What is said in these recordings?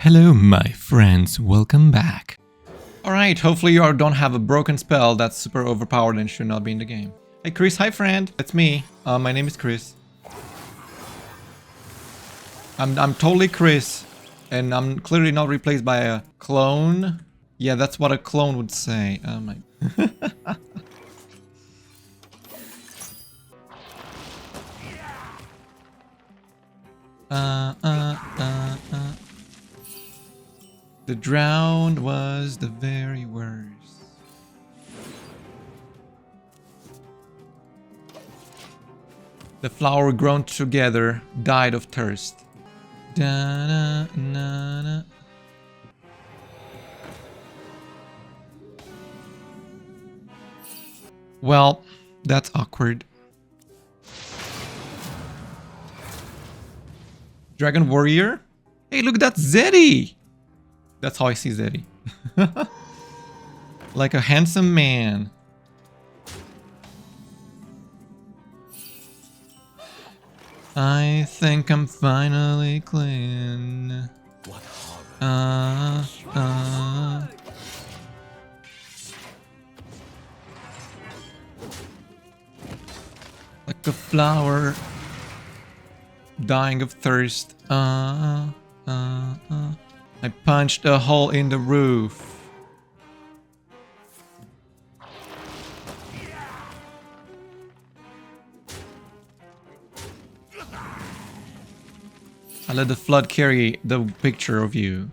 Hello my friends, welcome back. Alright, hopefully you don't have a broken spell that's super overpowered and should not be in the game. Hey Chris, hi friend, it's me. My name is Chris. I'm totally Chris, and I'm clearly not replaced by a clone. Yeah, that's what a clone would say. Oh my... The drowned was the very worst. The flower grown together died of thirst. Da-na-na-na. Well, that's awkward. Dragon Warrior? Hey, look, that's Zeddy! That's how I see Zeddy. Like a handsome man. I think I'm finally clean. Like a flower dying of thirst. I punched a hole in the roof. I let the flood carry the picture of you.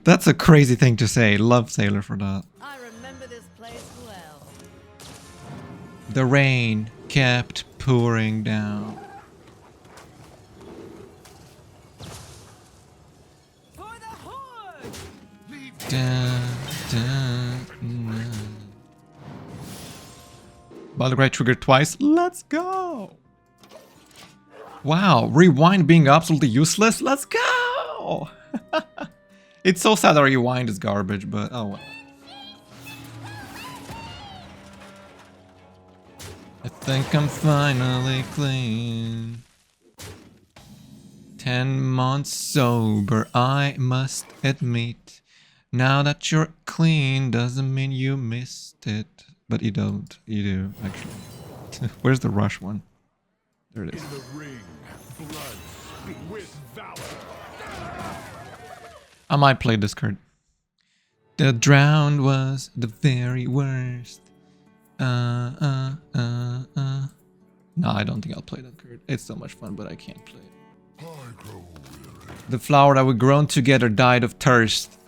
That's a crazy thing to say. Love Sailor for that. I remember this place well. The rain kept pouring down. For the horde! Balderite triggered twice. Let's go! Wow, rewind being absolutely useless? Let's go! It's so sad that rewind is garbage, but oh well. I think I'm finally clean. 10 months sober, I must admit. Now that you're clean doesn't mean you missed it. But you don't. You do, actually. Where's the rush one? There it is. In the ring, blood with valor. I might play this card. The drowned was the very worst. No, I don't think I'll play that card. It's so much fun, but I can't play it. The flower that we grown together died of thirst.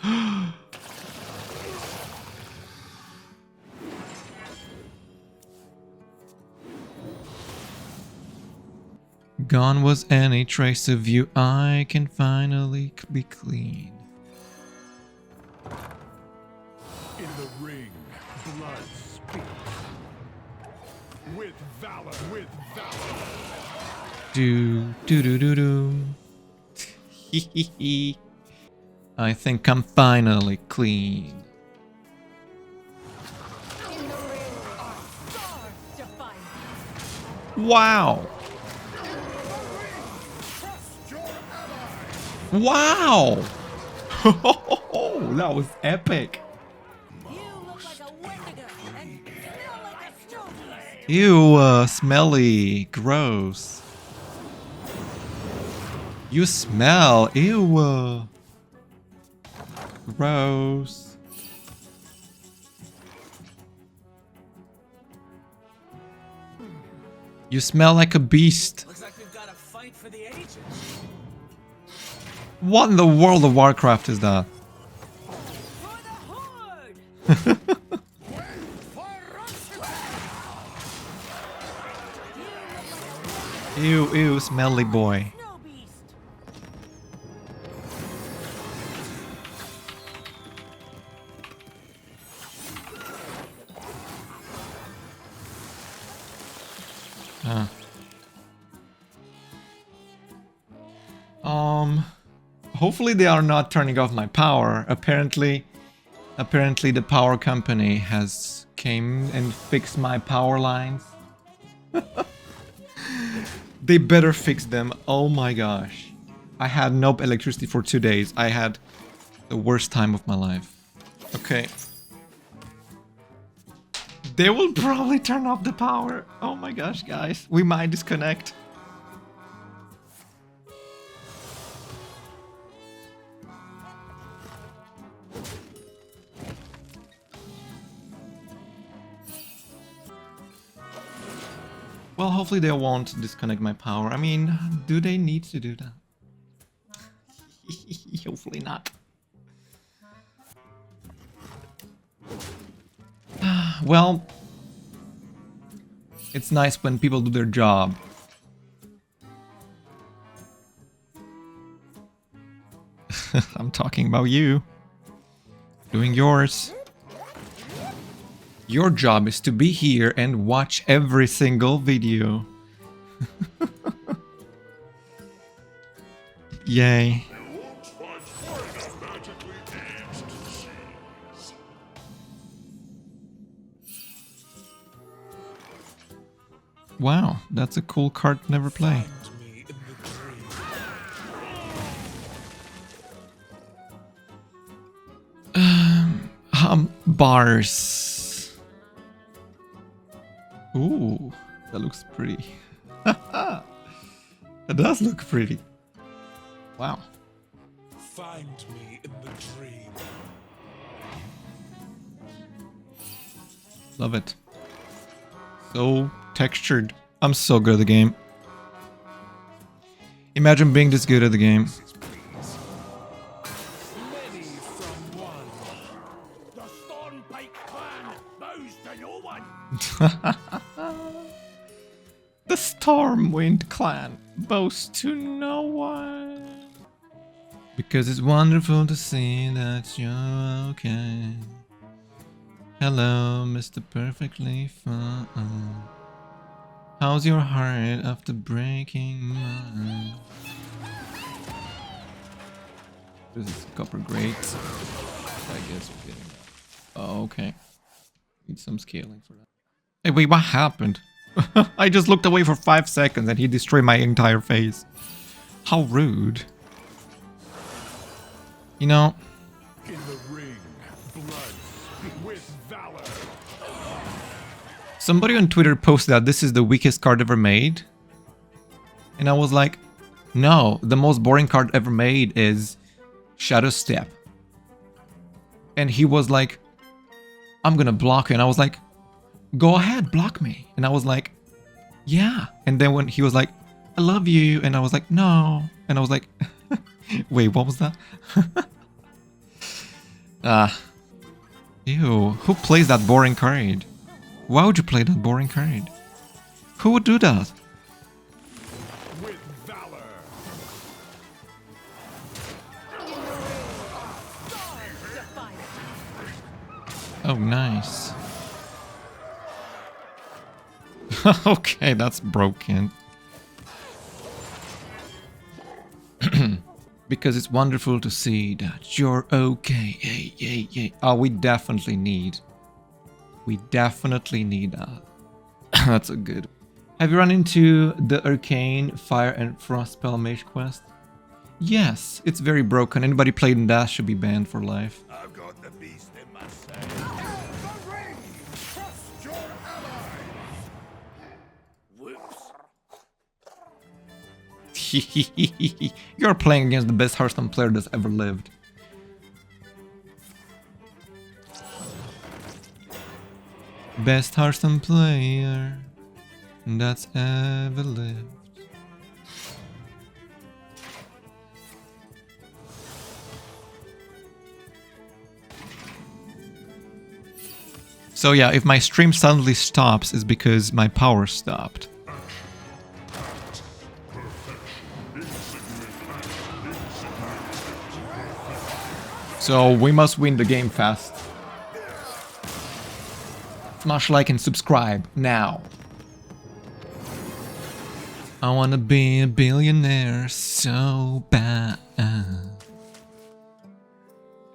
Gone was any trace of you. I can finally be clean. In the ring, blood speaks. With valor, with valor. Do do do do do. Hee. I think I'm finally clean. In the ring are stars to find. Wow. Wow. That was epic. You look like a Wendigo and smell like a stone. Ew, smelly. Gross. You smell. Ew. Gross. You smell like a beast. Looks like we've got a fight for the ages. What in the world of Warcraft is that? For the horde! Ew, smelly boy. Snow beast. Hopefully they are not turning off my power. Apparently the power company has came and fixed my power lines. They better fix them. Oh my gosh. I had no electricity for 2 days. I had the worst time of my life. Okay. They will probably turn off the power. Oh my gosh, guys. We might disconnect. Well, hopefully they won't disconnect my power. I mean, do they need to do that? Hopefully not. Well, it's nice when people do their job. I'm talking about you. Doing yours. Your job is to be here and watch every single video. Yay. Wow, that's a cool card to never play. Bars. Ooh, that looks pretty. That does look pretty. Wow. Find me in the dream. Love it. So textured. I'm so good at the game. Imagine being this good at the game. Many from one. The Stormpike clan bows to no one. The Stormwind clan boasts to no one. Because it's wonderful to see that you're okay. Hello, Mr. Perfectly Fine. How's your heart after breaking mine? This is copper grate. I guess we're getting that. Oh, okay. Need some scaling for that. Hey, wait, what happened? I just looked away for 5 seconds and he destroyed my entire face. How rude. You know... In the ring, blood with valor. Somebody on Twitter posted that this is the weakest card ever made. And I was like, no, the most boring card ever made is Shadow Step. And he was like, I'm gonna block you. And I was like, go ahead, block me. And I was like, yeah. And then when he was like, I love you. And I was like, no. And I was like, wait, what was that? Ew, who plays that boring card? Why would you play that boring card? Who would do that? With valor. Oh, nice. Okay, that's broken. Because it's wonderful to see that you're okay. Yay, yay, yay. Oh, we definitely need that. That's a good. Have you run into the Arcane Fire and Frost Spell Mage quest? Yes, it's very broken. Anybody played in that should be banned for life. I've got the beast in my sail. The ring! Trust your ally! Whoops. You're playing against the best Hearthstone player that's ever lived. Best Hearthstone player that's ever lived. So yeah, if my stream suddenly stops, it's because my power stopped. So we must win the game fast. Smash like and subscribe now. I wanna be a billionaire so bad.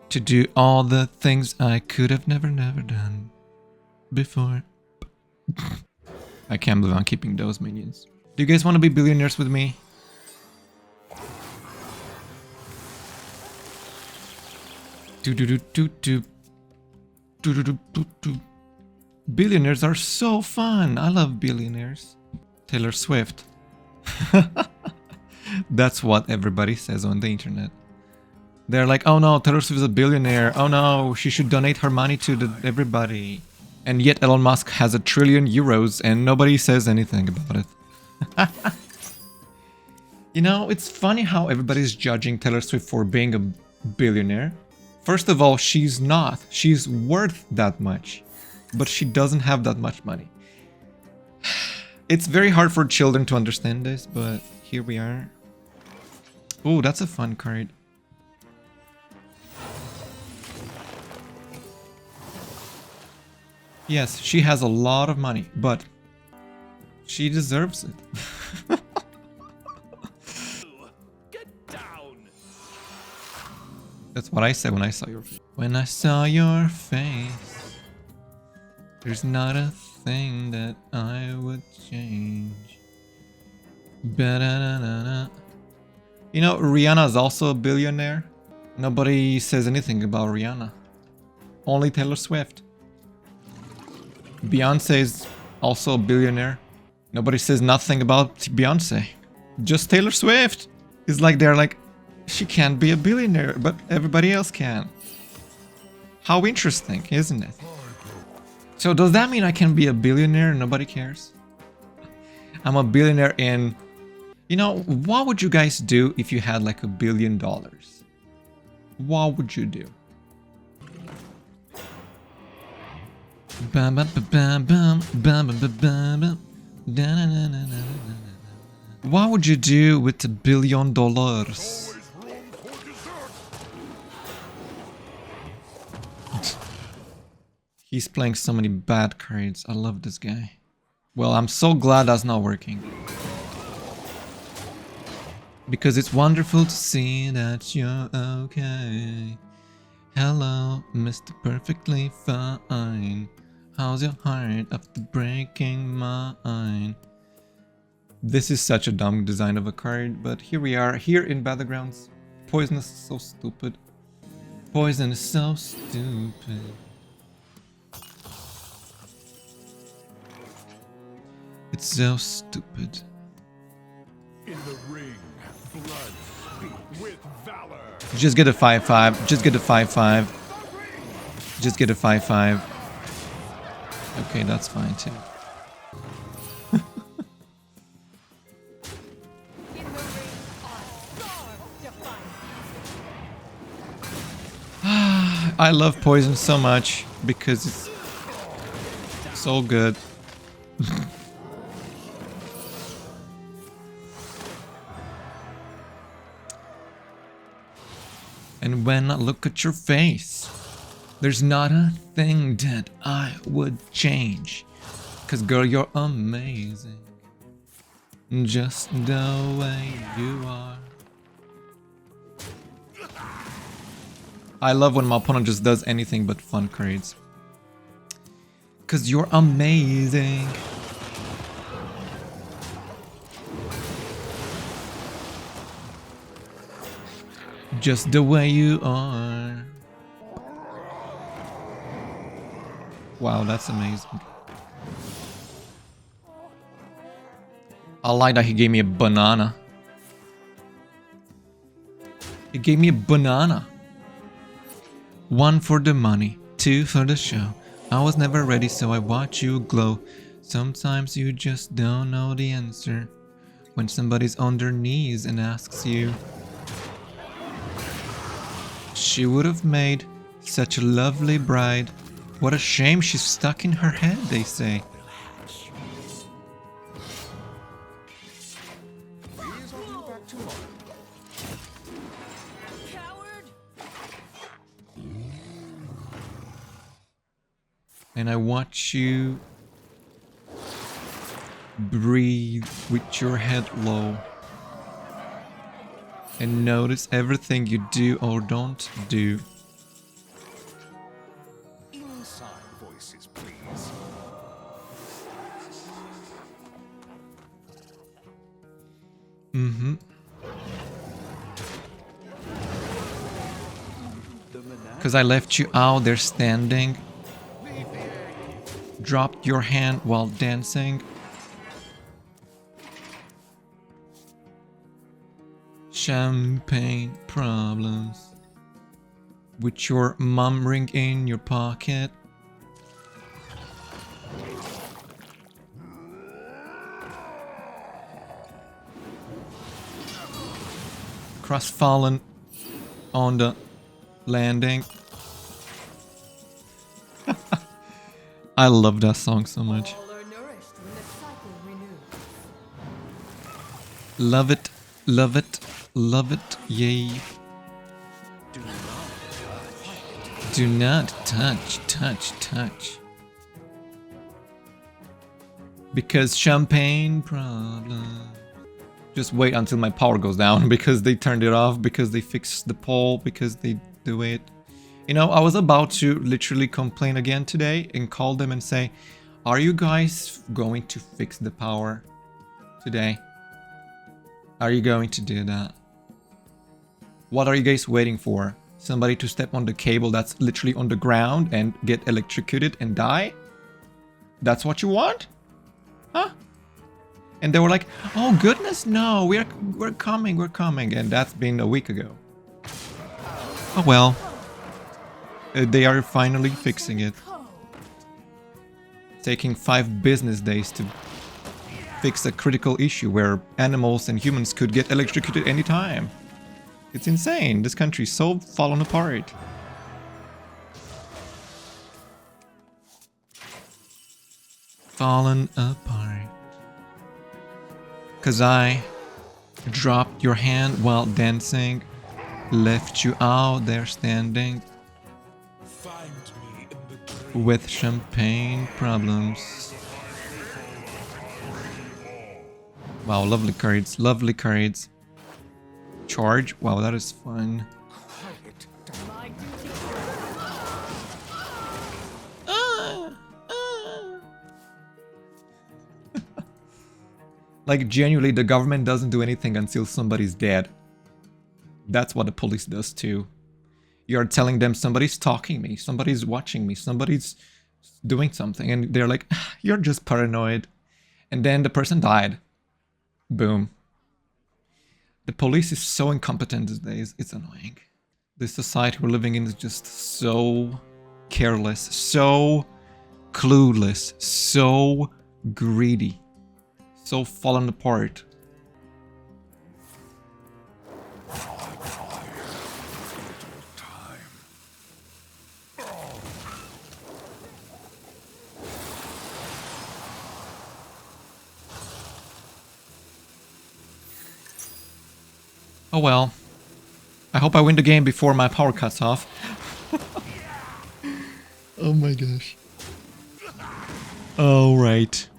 To do all the things I could have never done before. I can't believe I'm keeping those minions. Do you guys want to be billionaires with me? Do do do do do. Do do do do do. Billionaires are so fun. I love billionaires. Taylor Swift. That's what everybody says on the internet. They're like, oh no, Taylor Swift is a billionaire. Oh no, she should donate her money to everybody. And yet Elon Musk has €1 trillion and nobody says anything about it. You know, it's funny how everybody's judging Taylor Swift for being a billionaire. First of all, she's not. She's worth that much. But she doesn't have that much money. It's very hard for children to understand this, but here we are. Oh, that's a fun card. Yes, she has a lot of money, but she deserves it. Get down. That's what I said when I saw your face. When I saw your face, there's not a thing that I would change. Ba-da-da-da-da. You know, Rihanna is also a billionaire. Nobody says anything about Rihanna. Only Taylor Swift. Beyonce is also a billionaire. Nobody says nothing about Beyonce. Just Taylor Swift. It's like they're like, she can't be a billionaire, but everybody else can. How interesting, isn't it? So does that mean I can be a billionaire and nobody cares? I'm a billionaire in... You know, what would you guys do if you had like $1 billion? What would you do? Bam bam bam bam bam bam bam bam. What would you do with $1 billion? Always room for dessert. He's playing so many bad cards. I love this guy. Well, I'm so glad that's not working. Because it's wonderful to see that you're okay. Hello, Mr. Perfectly Fine. How's your heart after breaking mine? This is such a dumb design of a card, but here we are, here in Battlegrounds. Poison is so stupid. Poison is so stupid. It's so stupid. In the ring, blood speak with valor. Just get a 5/5. Just get a 5/5. Just get a 5/5. Okay, that's fine too. In the ring are starved to fight. I love Poison so much because it's so good. And when I look at your face, there's not a thing that I would change. 'Cause girl, you're amazing. Just the way you are. I love when my opponent just does anything but fun cards. 'Cause you're amazing. Just the way you are. Wow, that's amazing. I like that he gave me a banana. He gave me a banana. 1 for the money, 2 for the show. I was never ready, so I watch you glow. Sometimes you just don't know the answer. When somebody's on their knees and asks you. She would have made such a lovely bride. What a shame she's stuck in her head, they say. Coward! And I watch you breathe with your head low. And notice everything you do or don't do. Inside voices, please. Mm-hmm. Because I left you out there standing. Dropped your hand while dancing. Champagne problems. With your mum ring in your pocket. Crestfallen on the landing. I love that song so much. All are nourished when the cycle renews. Love it, love it, love it, yay. Do not touch, touch, touch. Because champagne problem. Just wait until my power goes down because they turned it off, because they fixed the pole, because they do it. You know, I was about to literally complain again today and call them and say, are you guys going to fix the power today? Are you going to do that? What are you guys waiting for? Somebody to step on the cable that's literally on the ground and get electrocuted and die? That's what you want? Huh? And they were like, oh goodness, no, we're coming, and that's been a week ago. Oh well. They are finally fixing it. Taking 5 business days to fix a critical issue where animals and humans could get electrocuted anytime. It's insane. This country's so fallen apart. Fallen apart. 'Cause I dropped your hand while dancing, left you out there standing Find me in the dream. with champagne problems. Wow, lovely cards, lovely cards. Charge, wow, that is fun. My duty. Like, genuinely, the government doesn't do anything until somebody's dead. That's what the police does too. You're telling them somebody's stalking me, somebody's watching me, somebody's doing something, and they're like, you're just paranoid. And then the person died. Boom. The police is so incompetent these days, it's annoying. This society we're living in is just so careless, so clueless, so greedy. So fallen apart. Oh well. I hope I win the game before my power cuts off. Oh my gosh. Alright.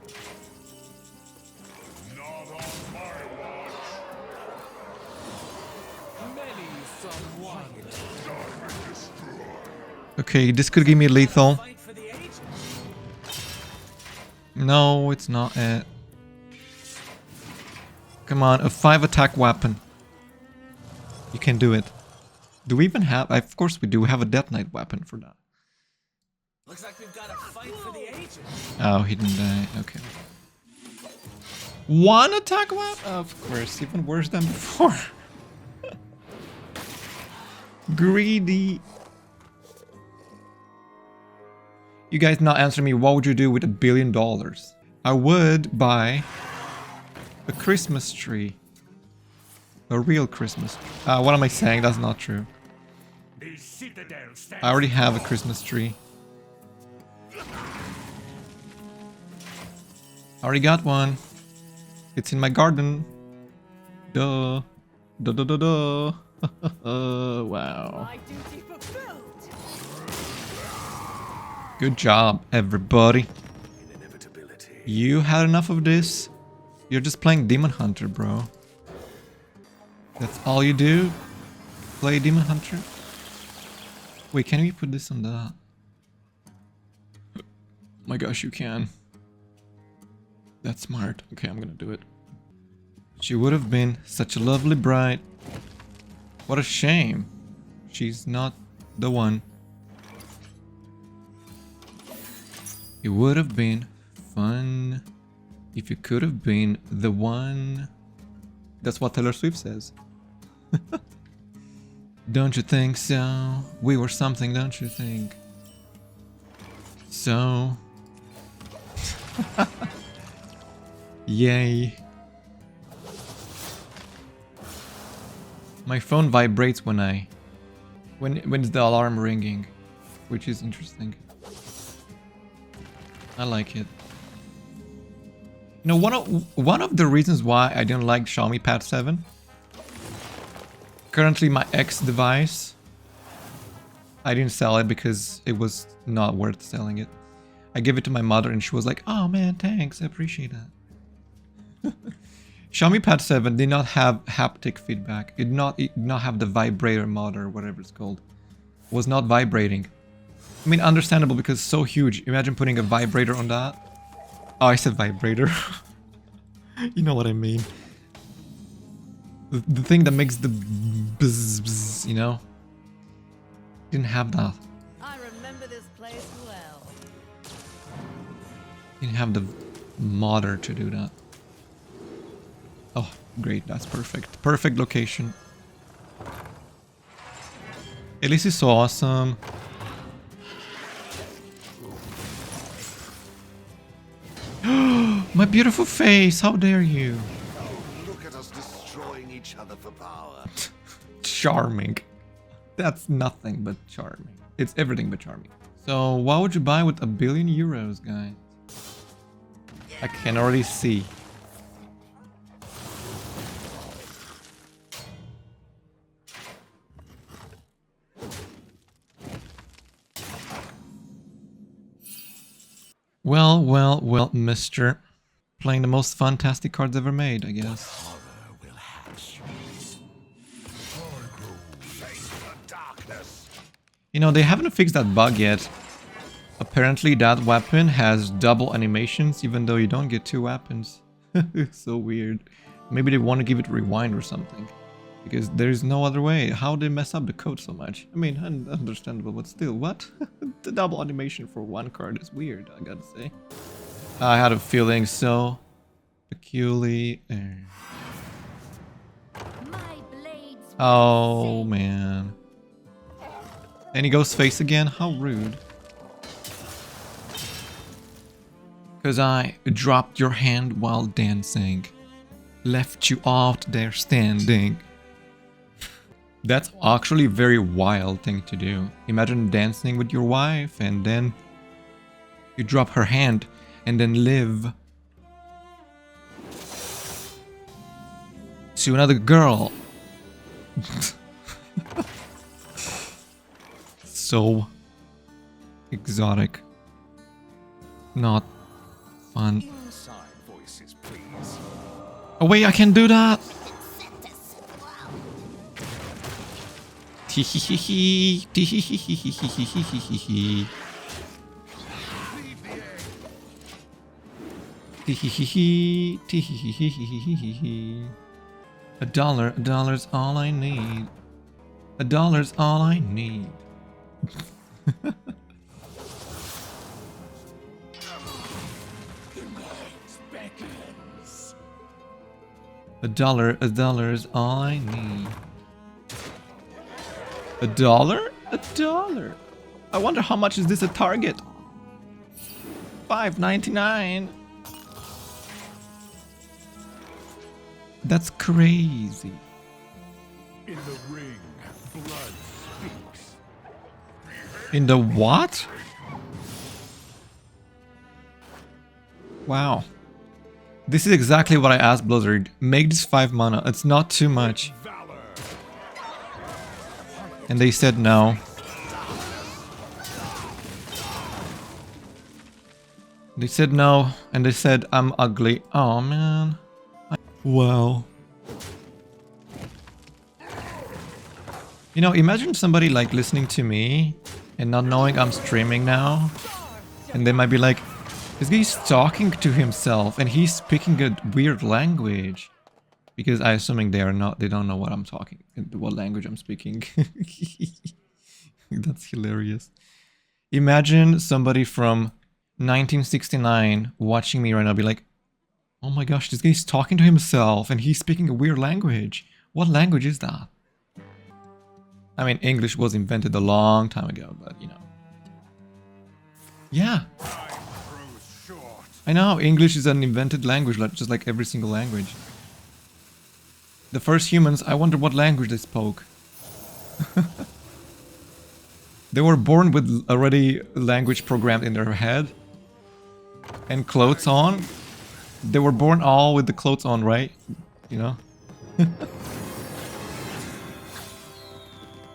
Okay, this could give me lethal. Fight for the ages. No, it's not it. Come on, a 5 attack weapon. You can do it. Do we even have... Of course we do. We have a Death Knight weapon for that. Looks like we've got a fight for the ages. Oh, he didn't die. Okay. 1 attack weapon? Of course, even worse than before. Greedy. You guys not answer me. What would you do with $1 billion? I would buy a Christmas tree. A real Christmas tree. What am I saying? That's not true. The citadel stands. I already have a Christmas tree. I already got one. It's in my garden. Duh. Duh duh duh duh. Wow. My duty fulfilled. Good job, everybody. Inevitability. You had enough of this? You're just playing Demon Hunter, bro. That's all you do? Play Demon Hunter? Wait, can we put this on the... Oh my gosh, you can. That's smart. Okay, I'm gonna do it. She would have been such a lovely bride. What a shame. She's not the one. It would have been fun if you could have been the one. That's what Taylor Swift says. Don't you think so? We were something, don't you think? So... Yay. My phone vibrates when it's the alarm ringing, which is interesting. I like it. You know, one of the reasons why I didn't like Xiaomi Pad 7. Currently my ex device. I didn't sell it because it was not worth selling it. I gave it to my mother and she was like, "Oh man, thanks, I appreciate that." Xiaomi Pad 7 did not have haptic feedback. It did not have the vibrator mod or whatever it's called. It was not vibrating. I mean, understandable because it's so huge. Imagine putting a vibrator on that. Oh, I said vibrator. You know what I mean. The thing that makes the buzz, buzz, you know? Didn't have that. I remember this place well. Didn't have the modder to do that. Oh, great. That's perfect. Perfect location. Elise is so awesome. My beautiful face. How dare you? Look at us destroying each other for power. Charming. That's nothing but charming. It's everything but charming. So, what would you buy with €1 billion, guys? I can already see. Well, mister. Playing the most fantastic cards ever made, I guess. Horror will hatch. Face the darkness. You know, they haven't fixed that bug yet. Apparently that weapon has double animations even though you don't get 2 weapons. It's so weird. Maybe they want to give it rewind or something. Because there's no other way. How they mess up the code so much? I mean, understandable, but still, what? The double animation for one card is weird, I gotta say. I had a feeling so peculiar. My blades. Oh, man. And he goes face again? How rude. Because I dropped your hand while dancing. Left you out there standing. That's actually a very wild thing to do. Imagine dancing with your wife and then you drop her hand and then live to another girl. So exotic. Not fun. Inside voices, please. Oh wait, I can do that. Tehehehe, tehehehe. Tehehehe, tehehehe. $1's all I need. $1's all I need. $1's all I need. $1? $1. I wonder how much is this at Target? $5.99. That's crazy. In the ring, blood speaks. In the what? Wow. This is exactly what I asked Blizzard. Make this 5 mana. It's not too much. Valor. And they said no. They said no, and they said I'm ugly. Oh man. Wow. You know, imagine somebody like listening to me and not knowing I'm streaming now. And they might be like, this guy's talking to himself and he's speaking a weird language. Because I'm assuming they don't know what I'm talking, what language I'm speaking. That's hilarious. Imagine somebody from 1969 watching me right now be like, oh my gosh, this guy's talking to himself and he's speaking a weird language. What language is that? I mean, English was invented a long time ago, but you know. Yeah, Time grows short. I know, English is an invented language, just like every single language. The first humans, I wonder what language they spoke. They were born with already language programmed in their head. And clothes on. They were born all with the clothes on, right? You know?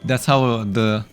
That's how the